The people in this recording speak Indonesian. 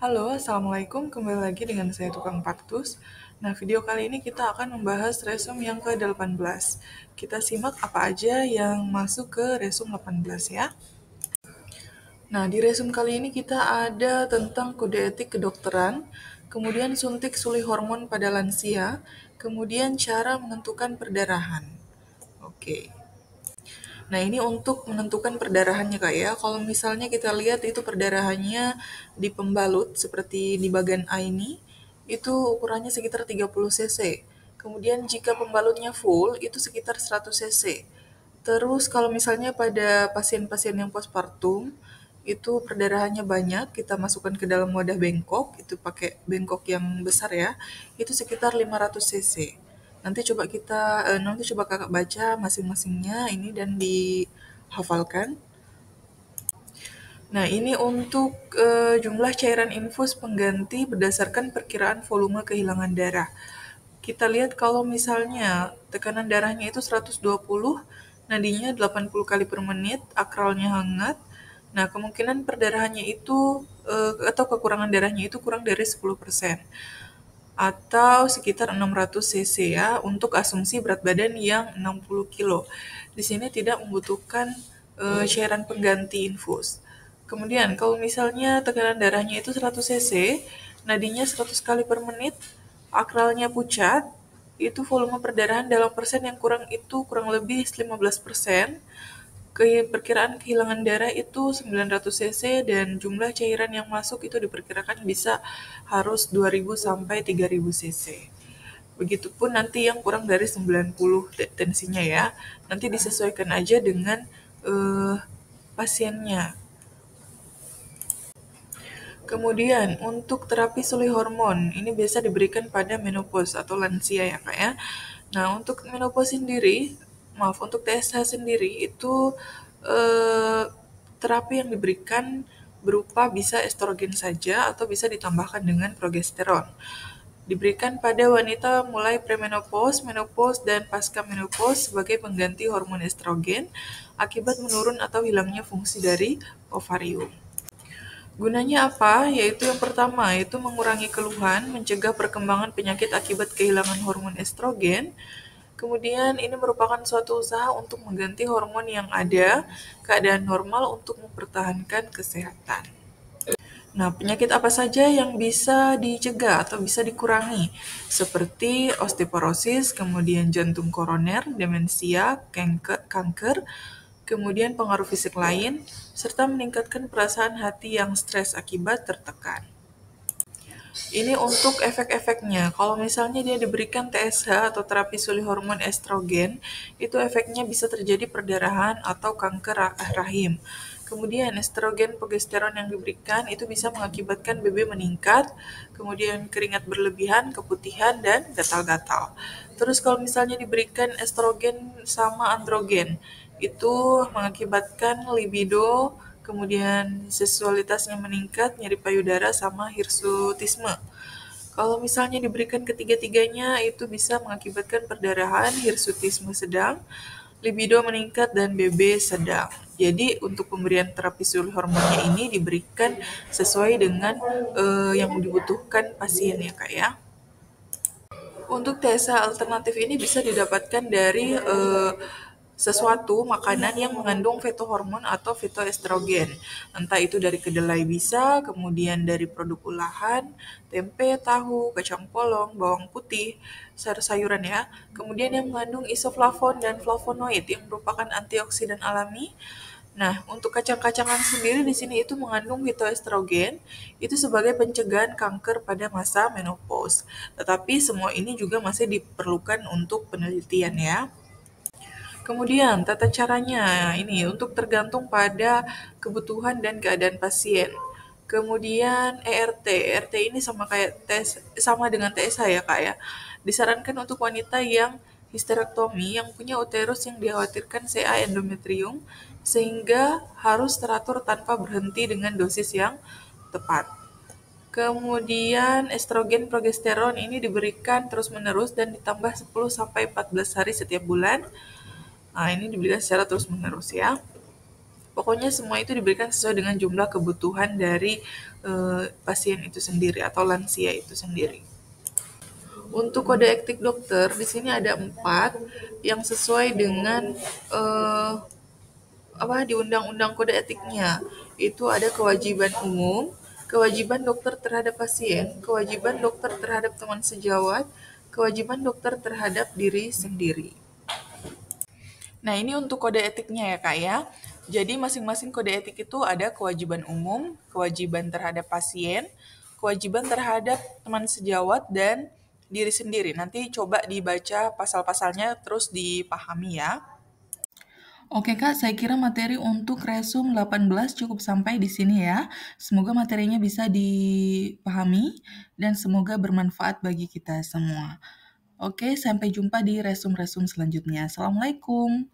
Halo, Assalamualaikum. Kembali lagi dengan saya Tukang Paktus. Nah, video kali ini kita akan membahas resum yang ke-18. Kita simak apa aja yang masuk ke resum 18 ya. Nah, di resum kali ini kita ada tentang kode etik kedokteran, kemudian suntik sulih hormon pada lansia, kemudian cara menentukan perdarahan. Oke. Nah, ini untuk menentukan perdarahannya Kak ya. Kalau misalnya kita lihat itu perdarahannya di pembalut seperti di bagian A ini, itu ukurannya sekitar 30 cc. Kemudian jika pembalutnya full itu sekitar 100 cc. Terus kalau misalnya pada pasien-pasien yang postpartum itu perdarahannya banyak, kita masukkan ke dalam wadah bengkok, itu pakai bengkok yang besar ya, itu sekitar 500 cc. Nanti coba kakak baca masing-masingnya ini dan dihafalkan. Nah, ini untuk jumlah cairan infus pengganti berdasarkan perkiraan volume kehilangan darah. Kita lihat kalau misalnya tekanan darahnya itu 120, nadinya 80 kali per menit, akralnya hangat. Nah, kemungkinan perdarahannya itu atau kekurangan darahnya itu kurang dari 10% atau sekitar 600 cc ya untuk asumsi berat badan yang 60 kilo. Di sini tidak membutuhkan cairan pengganti infus. Kemudian kalau misalnya tekanan darahnya itu 100 cc, nadinya 100 kali per menit, akralnya pucat, itu volume perdarahan dalam persen yang kurang itu kurang lebih 15%. Perkiraan kehilangan darah itu 900 cc dan jumlah cairan yang masuk itu diperkirakan bisa harus 2000 sampai 3000 cc. Begitupun nanti yang kurang dari 90 tensinya ya. Nanti disesuaikan aja dengan pasiennya. Kemudian untuk terapi sulih hormon, ini biasa diberikan pada menopause atau lansia ya Kak ya. Nah, untuk menopause sendiri, untuk TSH sendiri itu eh, terapi yang diberikan berupa bisa estrogen saja atau bisa ditambahkan dengan progesteron. Diberikan pada wanita mulai premenopause, menopause, dan pasca menopause sebagai pengganti hormon estrogen akibat menurun atau hilangnya fungsi dari ovarium. Gunanya apa? Yaitu yang pertama, yaitu mengurangi keluhan, mencegah perkembangan penyakit akibat kehilangan hormon estrogen. Kemudian ini merupakan suatu usaha untuk mengganti hormon yang ada, keadaan normal untuk mempertahankan kesehatan. Nah, penyakit apa saja yang bisa dicegah atau bisa dikurangi? Seperti osteoporosis, kemudian jantung koroner, demensia, kanker, kemudian pengaruh fisik lain, serta meningkatkan perasaan hati yang stres akibat tertekan. Ini untuk efek-efeknya. Kalau misalnya dia diberikan TSH atau terapi sulih hormon estrogen, itu efeknya bisa terjadi perdarahan atau kanker rahim. Kemudian estrogen progesteron yang diberikan itu bisa mengakibatkan BB meningkat, kemudian keringat berlebihan, keputihan, dan gatal-gatal. Terus kalau misalnya diberikan estrogen sama androgen, itu mengakibatkan libido, kemudian seksualitasnya meningkat, nyeri payudara, sama hirsutisme. Kalau misalnya diberikan ketiga-tiganya, itu bisa mengakibatkan perdarahan, hirsutisme sedang, libido meningkat, dan BB sedang. Jadi untuk pemberian terapi sulih hormonnya ini diberikan sesuai dengan yang dibutuhkan pasien ya Kak ya. Untuk TSH alternatif ini bisa didapatkan dari sesuatu makanan yang mengandung fetohormon atau fetoestrogen. Entah itu dari kedelai bisa, kemudian dari produk olahan, tempe, tahu, kacang polong, bawang putih, sayur-sayuran ya. Kemudian yang mengandung isoflavon dan flavonoid yang merupakan antioksidan alami. Nah, untuk kacang-kacangan sendiri di sini itu mengandung fitoestrogen, itu sebagai pencegahan kanker pada masa menopause. Tetapi semua ini juga masih diperlukan untuk penelitian ya. Kemudian tata caranya ini untuk tergantung pada kebutuhan dan keadaan pasien. Kemudian ERT ini sama dengan TSH ya Kak ya. Disarankan untuk wanita yang histerektomi yang punya uterus yang dikhawatirkan CA endometrium sehingga harus teratur tanpa berhenti dengan dosis yang tepat. Kemudian estrogen progesteron ini diberikan terus-menerus dan ditambah 10 sampai 14 hari setiap bulan. Nah, ini diberikan secara terus-menerus ya. Pokoknya semua itu diberikan sesuai dengan jumlah kebutuhan dari pasien itu sendiri atau lansia itu sendiri. Untuk kode etik dokter, di sini ada 4 yang sesuai dengan eh, di undang-undang kode etiknya. Itu ada kewajiban umum, kewajiban dokter terhadap pasien, kewajiban dokter terhadap teman sejawat, kewajiban dokter terhadap diri sendiri. Nah, ini untuk kode etiknya ya, Kak ya. Jadi masing-masing kode etik itu ada kewajiban umum, kewajiban terhadap pasien, kewajiban terhadap teman sejawat, dan diri sendiri. Nanti coba dibaca pasal-pasalnya terus dipahami ya. Oke Kak, saya kira materi untuk Resum 18 cukup sampai di sini ya. Semoga materinya bisa dipahami dan semoga bermanfaat bagi kita semua. Oke, sampai jumpa di resum-resum selanjutnya. Assalamualaikum.